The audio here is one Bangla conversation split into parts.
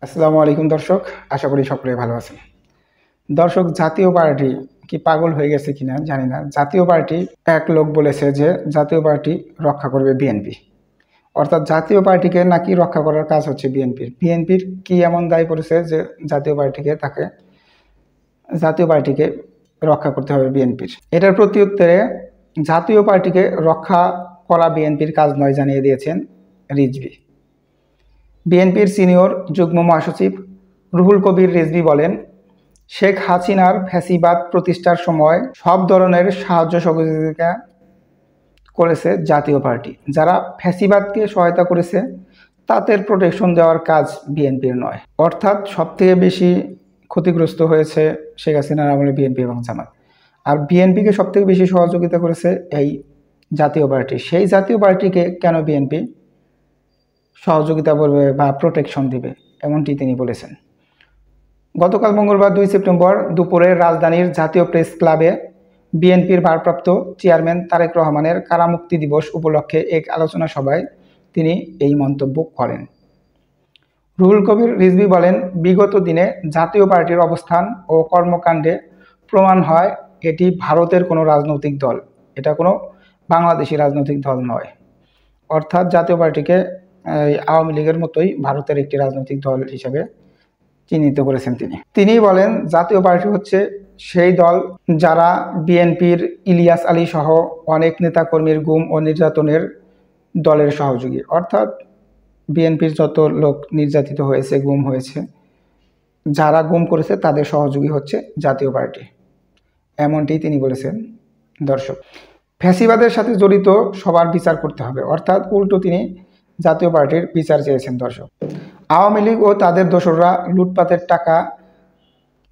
আসসালামু আলাইকুম দর্শক, আশা করি সকলে ভালো আছেন। দর্শক, জাতীয় পার্টি কি পাগল হয়ে গেছে কিনা জানি না। জাতীয় পার্টি এক লোক বলেছে যে জাতীয় পার্টি রক্ষা করবে বিএনপি, অর্থাৎ জাতীয় পার্টিকে নাকি রক্ষা করার কাজ হচ্ছে বিএনপির। বিএনপির কি এমন দায় পড়েছে যে জাতীয় পার্টিকে রক্ষা করতে হবে বিএনপির। এটার প্রতি উত্তরে জাতীয় পার্টিকে রক্ষা করা বিএনপির কাজ নয় জানিয়ে দিয়েছেন রিজভী। বিএনপির সিনিয়র যুগ্ম মহাসচিব রুহুল কবির রিজভী বলেন, শেখ হাসিনার ফ্যাসিবাদ প্রতিষ্ঠার সময় সব ধরনের সাহায্য সহযোগিতা করেছে জাতীয় পার্টি। যারা ফ্যাসিবাদকে সহায়তা করেছে তাদের প্রোটেকশন দেওয়ার কাজ বিএনপির নয়। অর্থাৎ সবথেকে বেশি ক্ষতিগ্রস্ত হয়েছে শেখ হাসিনার আমলে বিএনপি এবং জামাত, আর বিএনপিকে সবথেকে বেশি সহযোগিতা করেছে এই জাতীয় পার্টি। সেই জাতীয় পার্টিকে কেন বিএনপি সহযোগিতা করবে বা প্রোটেকশন দিবে, এমনটি তিনি বলেছেন। গতকাল মঙ্গলবার 2 সেপ্টেম্বর দুপুরে রাজধানীর জাতীয় প্রেস ক্লাবে বিএনপির ভারপ্রাপ্ত চেয়ারম্যান তারেক রহমানের কারামুক্তি দিবস উপলক্ষে এক আলোচনা সভায় তিনি এই মন্তব্য করেন। রুহুল কবির রিজভী বলেন, বিগত দিনে জাতীয় পার্টির অবস্থান ও কর্মকাণ্ডে প্রমাণ হয় এটি ভারতের কোনো রাজনৈতিক দল, এটা কোনো বাংলাদেশি রাজনৈতিক দল নয়। অর্থাৎ জাতীয় পার্টিকে আওয়ামী লীগের মতোই ভারতের একটি রাজনৈতিক দল হিসেবে চিহ্নিত করেছেন তিনি বলেন, জাতীয় পার্টি হচ্ছে সেই দল যারা বিএনপির ইলিয়াস আলী সহ অনেক নেতাকর্মীর গুম ও নির্যাতনের দলের সহযোগী। অর্থাৎ বিএনপির যত লোক নির্যাতিত হয়েছে, গুম হয়েছে, যারা গুম করেছে তাদের সহযোগী হচ্ছে জাতীয় পার্টি, এমনটি তিনি বলেছেন। দর্শক, ফ্যাসিবাদের সাথে জড়িত সবার বিচার করতে হবে, অর্থাৎ উল্টো তিনি জাতীয় পার্টির বিচার চেয়েছেন। দর্শক, আওয়ামী লীগ ও তাদের দোসররা লুটপাটের টাকা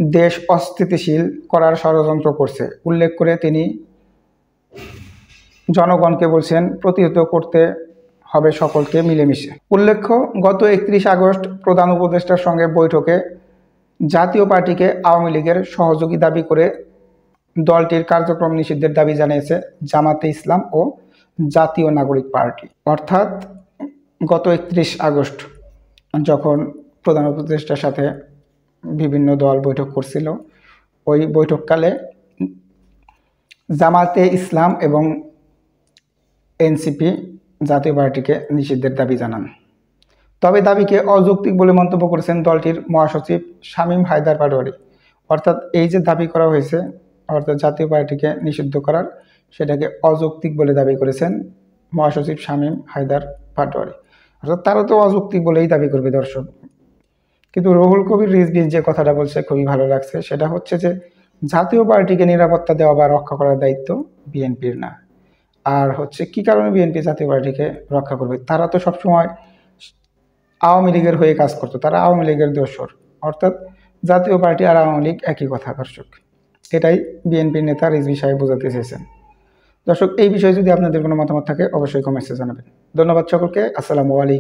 দেশ অস্থিতিশীল করার ষড়যন্ত্র করছে উল্লেখ করে তিনি জনগণকে বলছেন প্রতিহত করতে হবে সকলকে মিলেমিশে। উল্লেখ্য, গত 31 আগস্ট প্রধান উপদেষ্টার সঙ্গে বৈঠকে জাতীয় পার্টিকে আওয়ামী লীগের সহযোগী দাবি করে দলটির কার্যক্রম নিষিদ্ধের দাবি জানিয়েছে জামাতে ইসলাম ও জাতীয় নাগরিক পার্টি। অর্থাৎ গত 31 আগস্ট যখন প্রধান উপদেষ্টার সাথে বিভিন্ন দল বৈঠক করছিল, ওই বৈঠককালে জামাতে ইসলাম এবং এনসিপি জাতীয় পার্টিকে নিষিদ্ধের দাবি জানান। তবে দাবিকে অযৌক্তিক বলে মন্তব্য করেছেন দলটির মহাসচিব শামীম হায়দার পাটোয়ারি। অর্থাৎ এই যে দাবি করা হয়েছে, অর্থাৎ জাতীয় পার্টিকে নিষিদ্ধ করার, সেটাকে অযৌক্তিক বলে দাবি করেছেন মহাসচিব শামীম হায়দার পাটোয়ারি। অর্থাৎ তারা তো অযৌক্তিক বলেই দাবি করবে। দর্শক, কিন্তু রুহুল কবির রিজভী যে কথাটা বলছে খুবই ভালো লাগছে, সেটা হচ্ছে যে জাতীয় পার্টিকে নিরাপত্তা দেওয়া বা রক্ষা করার দায়িত্ব বিএনপির না। আর হচ্ছে কি কারণে বিএনপি জাতীয় পার্টিকে রক্ষা করবে, তারা তো সবসময় আওয়ামী লীগের হয়ে কাজ করতো, তারা আওয়ামী লীগের দোসর। অর্থাৎ জাতীয় পার্টি আর আওয়ামী লীগ একই কথা। দর্শক, এটাই বিএনপির নেতা রিজভী সাহেব বোঝাতে চেয়েছেন। দর্শক, এই বিষয়ে যদি আপনাদের কোনো মতামত থাকে অবশ্যই কমেন্টসে জানাবেন। ধন্যবাদ সকলকে। আসসালামু আলাইকুম।